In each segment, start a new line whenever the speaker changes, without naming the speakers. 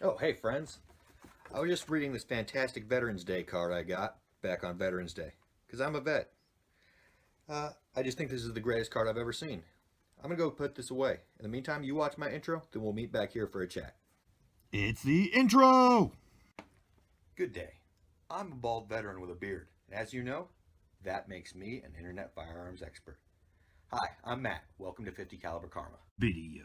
Oh, hey friends. I was just reading this fantastic Veterans Day card I got back on Veterans Day, because I'm a vet. I just think this is the greatest card I've ever seen. I'm going to go put this away. In the meantime, you watch my intro, then we'll meet back here for a chat.
It's the intro!
Good day. I'm a bald veteran with a beard, and as you know, that makes me an internet firearms expert. Hi, I'm Matt. Welcome to 50 Caliber Karma.
Video.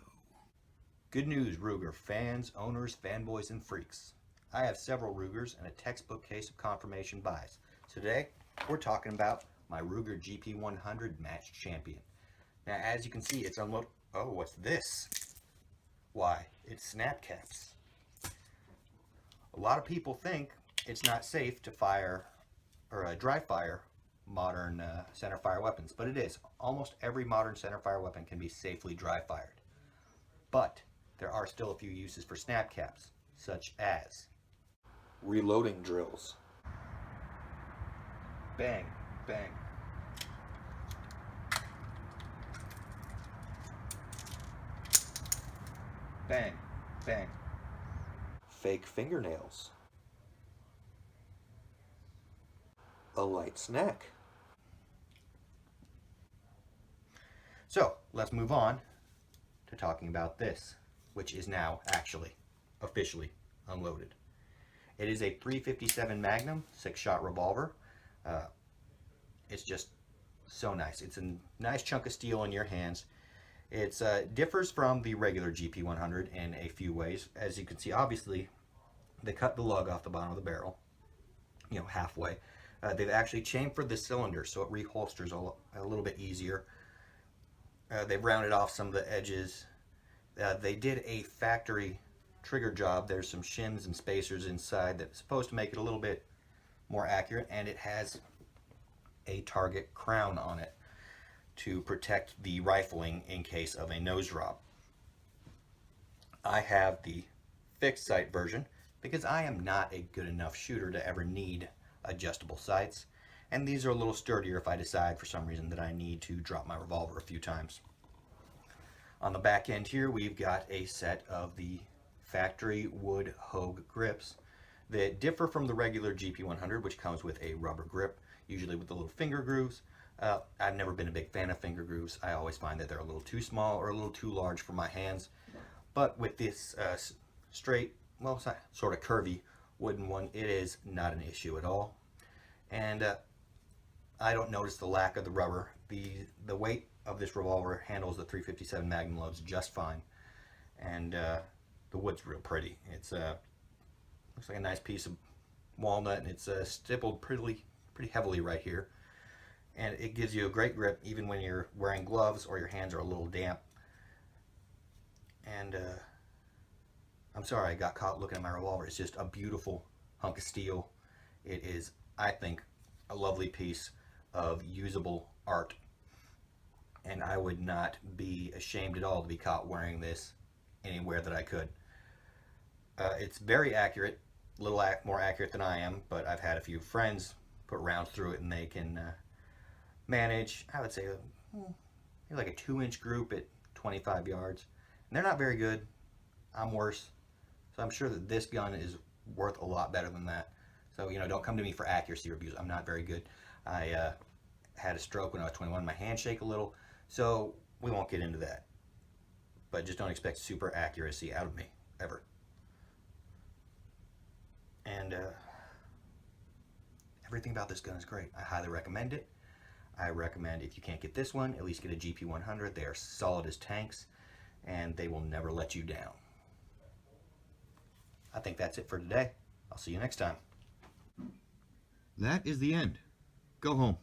Good news, Ruger fans, owners, fanboys, and freaks. I have several Rugers and a textbook case of confirmation buys. Today, we're talking about my Ruger GP100 Match Champion. Now, as you can see, it's unloaded. Oh, what's this? Why, it's snap caps. A lot of people think it's not safe to fire or dry fire modern center fire weapons, but it is. Almost every modern center fire weapon can be safely dry fired. But there are still a few uses for snap caps, such as reloading drills. Bang, bang. Bang, bang. Fake fingernails. A light snack. So, let's move on to talking about this, which is now actually officially unloaded. It is a .357 Magnum 6-shot revolver. It's just so nice. It's a nice chunk of steel in your hands. It differs from the regular GP100 in a few ways. As you can see, obviously, they cut the lug off the bottom of the barrel, halfway. They've actually chamfered the cylinder so it reholsters a little bit easier. They've rounded off some of the edges. They did a factory trigger job. There's some shims and spacers inside that's supposed to make it a little bit more accurate, and it has a target crown on it to protect the rifling in case of a nose drop. I have the fixed sight version because I am not a good enough shooter to ever need adjustable sights, and these are a little sturdier if I decide for some reason that I need to drop my revolver a few times. On the back end here, we've got a set of the factory wood Hogue grips that differ from the regular GP100, which comes with a rubber grip, usually with the little finger grooves. I've never been a big fan of finger grooves. I always find that they're a little too small or a little too large for my hands. But with this straight, well, sort of curvy wooden one, it is not an issue at all. And I don't notice the lack of the rubber. The weight of this revolver handles the .357 Magnum loads just fine. And the wood's real pretty. It's looks like a nice piece of walnut, and it's stippled pretty heavily right here. And it gives you a great grip even when you're wearing gloves or your hands are a little damp. And I'm sorry I got caught looking at my revolver. It's just a beautiful hunk of steel. It is, I think, a lovely piece of usable art. And I would not be ashamed at all to be caught wearing this anywhere that I could. It's very accurate, a little more accurate than I am, but I've had a few friends put rounds through it and they can manage, I would say, like a 2-inch group at 25 yards. And they're not very good. I'm worse. So I'm sure that this gun is worth a lot better than that. So, don't come to me for accuracy reviews. I'm not very good. I had a stroke when I was 21. My hands shake a little. So we won't get into that. But just don't expect super accuracy out of me, ever. And everything about this gun is great. I highly recommend it. I recommend, if you can't get this one, at least get a GP100. They are solid as tanks, and they will never let you down. I think that's it for today. I'll see you next time.
That is the end. Go home.